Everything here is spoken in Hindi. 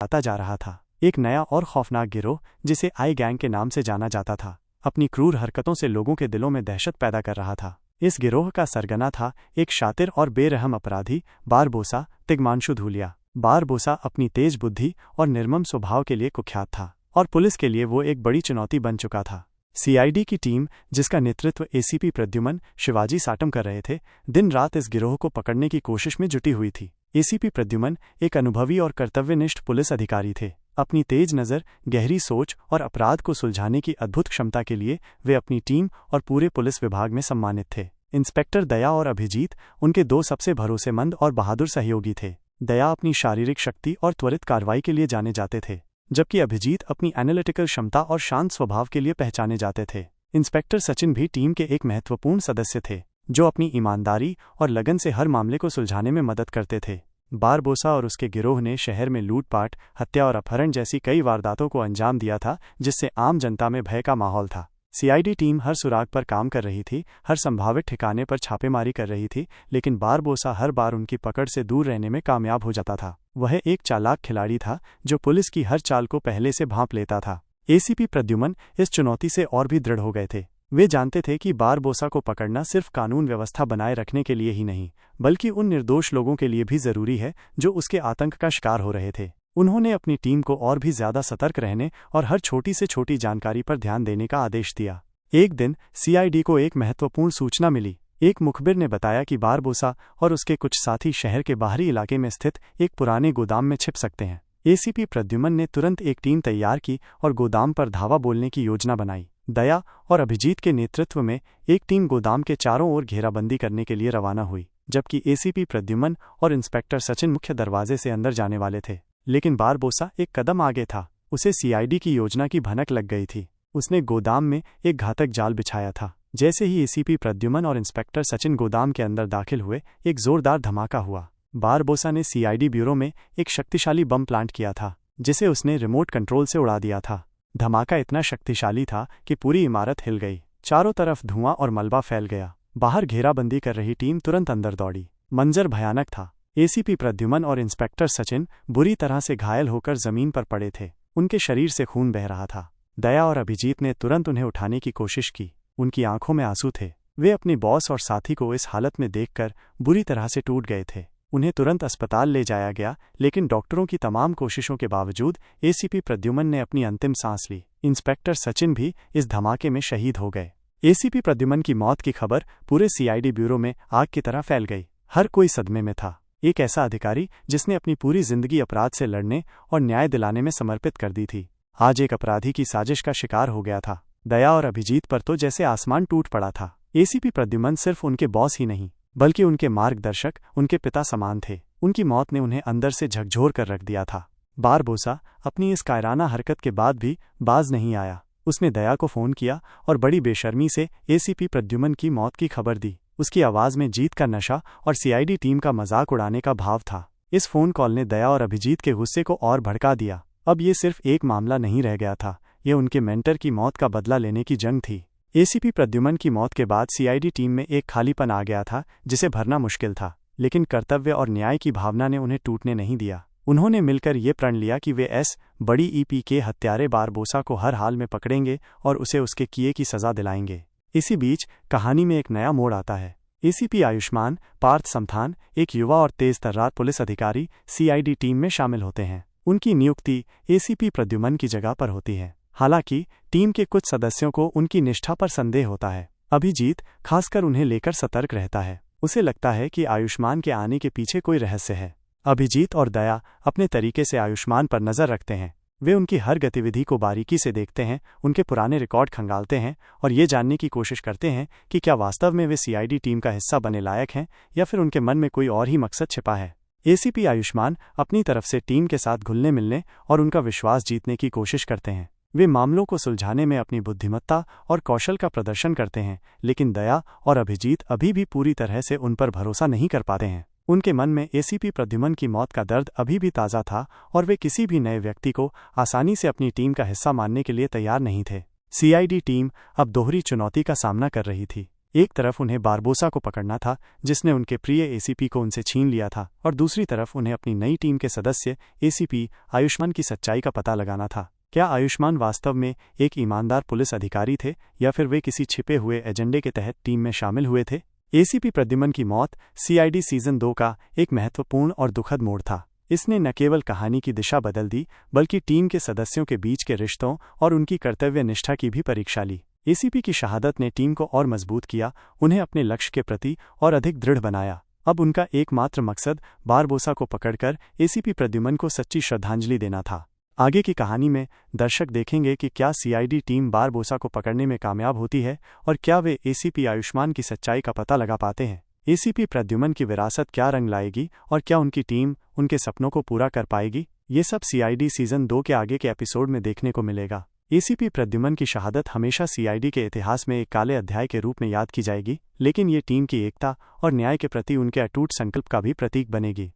आता जा रहा था। एक नया और खौफनाक गिरोह जिसे आई गैंग के नाम से जाना जाता था, अपनी क्रूर हरकतों से लोगों के दिलों में दहशत पैदा कर रहा था। इस गिरोह का सरगना था एक शातिर और बेरहम अपराधी बारबोसा तिग्मांशु धूलिया। बारबोसा अपनी तेज बुद्धि और निर्मम स्वभाव के लिए कुख्यात था और पुलिस के लिए वो एक बड़ी चुनौती बन चुका था। सीआईडी की टीम, जिसका नेतृत्व एसीपी प्रद्युमन शिवाजी साटम कर रहे थे, दिन रात इस गिरोह को पकड़ने की कोशिश में जुटी हुई थी। एसीपी प्रद्युमन एक अनुभवी और कर्तव्यनिष्ठ पुलिस अधिकारी थे। अपनी तेज नज़र, गहरी सोच और अपराध को सुलझाने की अद्भुत क्षमता के लिए वे अपनी टीम और पूरे पुलिस विभाग में सम्मानित थे। इंस्पेक्टर दया और अभिजीत उनके दो सबसे भरोसेमंद और बहादुर सहयोगी थे। दया अपनी शारीरिक शक्ति और त्वरित कार्रवाई के लिए जाने जाते थे, जबकि अभिजीत अपनी एनालिटिकल क्षमता और शांत स्वभाव के लिए पहचाने जाते थे। इंस्पेक्टर सचिन भी टीम के एक महत्वपूर्ण सदस्य थे, जो अपनी ईमानदारी और लगन से हर मामले को सुलझाने में मदद करते थे। बारबोसा और उसके गिरोह ने शहर में लूटपाट, हत्या और अपहरण जैसी कई वारदातों को अंजाम दिया था, जिससे आम जनता में भय का माहौल था। सीआईडी टीम हर सुराग पर काम कर रही थी, हर संभावित ठिकाने पर छापेमारी कर रही थी, लेकिन बारबोसा हर बार उनकी पकड़ से दूर रहने में कामयाब हो जाता था। वह एक चालाक खिलाड़ी था जो पुलिस की हर चाल को पहले से भांप लेता था। एसीपी प्रद्युमन इस चुनौती से और भी दृढ़ हो गए थे। वे जानते थे कि बारबोसा को पकड़ना सिर्फ कानून व्यवस्था बनाए रखने के लिए ही नहीं, बल्कि उन निर्दोष लोगों के लिए भी जरूरी है जो उसके आतंक का शिकार हो रहे थे। उन्होंने अपनी टीम को और भी ज्यादा सतर्क रहने और हर छोटी से छोटी जानकारी पर ध्यान देने का आदेश दिया। एक दिन सीआईडी को एक महत्वपूर्ण सूचना मिली। एक मुखबिर ने बताया कि बारबोसा और उसके कुछ साथी शहर के बाहरी इलाके में स्थित एक पुराने गोदाम में छिप सकते हैं। एसीपी प्रद्युमन ने तुरंत एक टीम तैयार की और गोदाम पर धावा बोलने की योजना बनाई। दया और अभिजीत के नेतृत्व में एक टीम गोदाम के चारों ओर घेराबंदी करने के लिए रवाना हुई, जबकि एसीपी प्रद्युमन और इंस्पेक्टर सचिन मुख्य दरवाजे से अंदर जाने वाले थे। लेकिन बारबोसा एक कदम आगे था। उसे सीआईडी की योजना की भनक लग गई थी। उसने गोदाम में एक घातक जाल बिछाया था। जैसे ही एसीपी प्रद्युमन और इंस्पेक्टर सचिन गोदाम के अंदर दाखिल हुए, एक जोरदार धमाका हुआ। बारबोसा ने सीआईडी ब्यूरो में एक शक्तिशाली बम प्लांट किया था, जिसे उसने रिमोट कंट्रोल से उड़ा दिया था। धमाका इतना शक्तिशाली था कि पूरी इमारत हिल गई। चारों तरफ धुआं और मलबा फैल गया। बाहर घेराबंदी कर रही टीम तुरंत अंदर दौड़ी। मंजर भयानक था। एसीपी प्रद्युमन और इंस्पेक्टर सचिन बुरी तरह से घायल होकर जमीन पर पड़े थे। उनके शरीर से खून बह रहा था। दया और अभिजीत ने तुरंत उन्हें उठाने की कोशिश की। उनकी आंखों में आंसू थे। वे अपने बॉस और साथी को इस हालत में देखकर बुरी तरह से टूट गए थे। उन्हें तुरंत अस्पताल ले जाया गया, लेकिन डॉक्टरों की तमाम कोशिशों के बावजूद एसीपी प्रद्युमन ने अपनी अंतिम सांस ली। इंस्पेक्टर सचिन भी इस धमाके में शहीद हो गए। एसीपी प्रद्युमन की मौत की खबर पूरे सीआईडी ब्यूरो में आग की तरह फैल गई। हर कोई सदमे में था। एक ऐसा अधिकारी जिसने अपनी पूरी जिंदगी अपराध से लड़ने और न्याय दिलाने में समर्पित कर दी थी, आज एक अपराधी की साजिश का शिकार हो गया था। दया और अभिजीत पर तो जैसे आसमान टूट पड़ा था। एसीपी प्रद्युमन सिर्फ उनके बॉस ही नहीं, बल्कि उनके मार्गदर्शक, उनके पिता समान थे। उनकी मौत ने उन्हें अंदर से झकझोर कर रख दिया था। बारबोसा अपनी इस कायराना हरकत के बाद भी बाज नहीं आया। उसने दया को फोन किया और बड़ी बेशर्मी से एसीपी प्रद्युमन की मौत की खबर दी। उसकी आवाज में जीत का नशा और सीआईडी टीम का मजाक उड़ाने का भाव था। इस फोन कॉल ने दया और अभिजीत के गुस्से को और भड़का दिया। अब ये सिर्फ एक मामला नहीं रह गया था, ये उनके मेंटर की मौत का बदला लेने की जंग थी। एसीपी प्रद्युमन की मौत के बाद सीआईडी टीम में एक खालीपन आ गया था, जिसे भरना मुश्किल था, लेकिन कर्तव्य और न्याय की भावना ने उन्हें टूटने नहीं दिया। उन्होंने मिलकर ये प्रण लिया कि वे बड़ी ईपी के हत्यारे बारबोसा को हर हाल में पकड़ेंगे और उसे उसके किए की सजा दिलाएंगे। इसी बीच कहानी में एक नया मोड़ आता है। एसीपी आयुष्मान पार्थ समथान, एक युवा और तेज तर्रार पुलिस अधिकारी, सीआईडी टीम में शामिल होते हैं। उनकी नियुक्ति एसीपी प्रद्युमन की जगह पर होती है। हालांकि टीम के कुछ सदस्यों को उनकी निष्ठा पर संदेह होता है। अभिजीत खासकर उन्हें लेकर सतर्क रहता है। उसे लगता है कि आयुष्मान के आने के पीछे कोई रहस्य है। अभिजीत और दया अपने तरीके से आयुष्मान पर नजर रखते हैं। वे उनकी हर गतिविधि को बारीकी से देखते हैं, उनके पुराने रिकॉर्ड खंगालते हैं और ये जानने की कोशिश करते हैं कि क्या वास्तव में वे सीआईडी टीम का हिस्सा बने लायक हैं या फिर उनके मन में कोई और ही मकसद छिपा है। एसीपी आयुष्मान अपनी तरफ से टीम के साथ घुलने मिलने और उनका विश्वास जीतने की कोशिश करते हैं। वे मामलों को सुलझाने में अपनी बुद्धिमत्ता और कौशल का प्रदर्शन करते हैं, लेकिन दया और अभिजीत अभी भी पूरी तरह से उन पर भरोसा नहीं कर पाते हैं। उनके मन में एसीपी प्रद्युमन की मौत का दर्द अभी भी ताज़ा था और वे किसी भी नए व्यक्ति को आसानी से अपनी टीम का हिस्सा मानने के लिए तैयार नहीं थे। सीआईडी टीम अब दोहरी चुनौती का सामना कर रही थी। एक तरफ उन्हें बारबोसा को पकड़ना था, जिसने उनके प्रिय एसीपी को उनसे छीन लिया था, और दूसरी तरफ उन्हें अपनी नई टीम के सदस्य एसीपी आयुष्मान की सच्चाई का पता लगाना था। क्या आयुष्मान वास्तव में एक ईमानदार पुलिस अधिकारी थे, या फिर वे किसी छिपे हुए एजेंडे के तहत टीम में शामिल हुए थे? एसीपी प्रद्युमन की मौत सीआईडी सीजन 2 का एक महत्वपूर्ण और दुखद मोड़ था। इसने न केवल कहानी की दिशा बदल दी, बल्कि टीम के सदस्यों के बीच के रिश्तों और उनकी कर्तव्य निष्ठा की भी परीक्षा ली। एसीपी की शहादत ने टीम को और मजबूत किया, उन्हें अपने लक्ष्य के प्रति और अधिक दृढ़ बनाया। अब उनका एकमात्र मकसद बारबोसा को पकड़कर एसीपी प्रद्युमन को सच्ची श्रद्धांजलि देना था। आगे की कहानी में दर्शक देखेंगे कि क्या सीआईडी टीम बारबोसा को पकड़ने में कामयाब होती है, और क्या वे एसीपी आयुष्मान की सच्चाई का पता लगा पाते हैं। एसीपी प्रद्युमन की विरासत क्या रंग लाएगी, और क्या उनकी टीम उनके सपनों को पूरा कर पाएगी? ये सब सीआईडी सीजन 2 के आगे के एपिसोड में देखने को मिलेगा। एसीपी प्रद्युमन की शहादत हमेशा सीआईडी के इतिहास में एक काले अध्याय के रूप में याद की जाएगी, लेकिन ये टीम की एकता और न्याय के प्रति उनके अटूट संकल्प का भी प्रतीक बनेगी।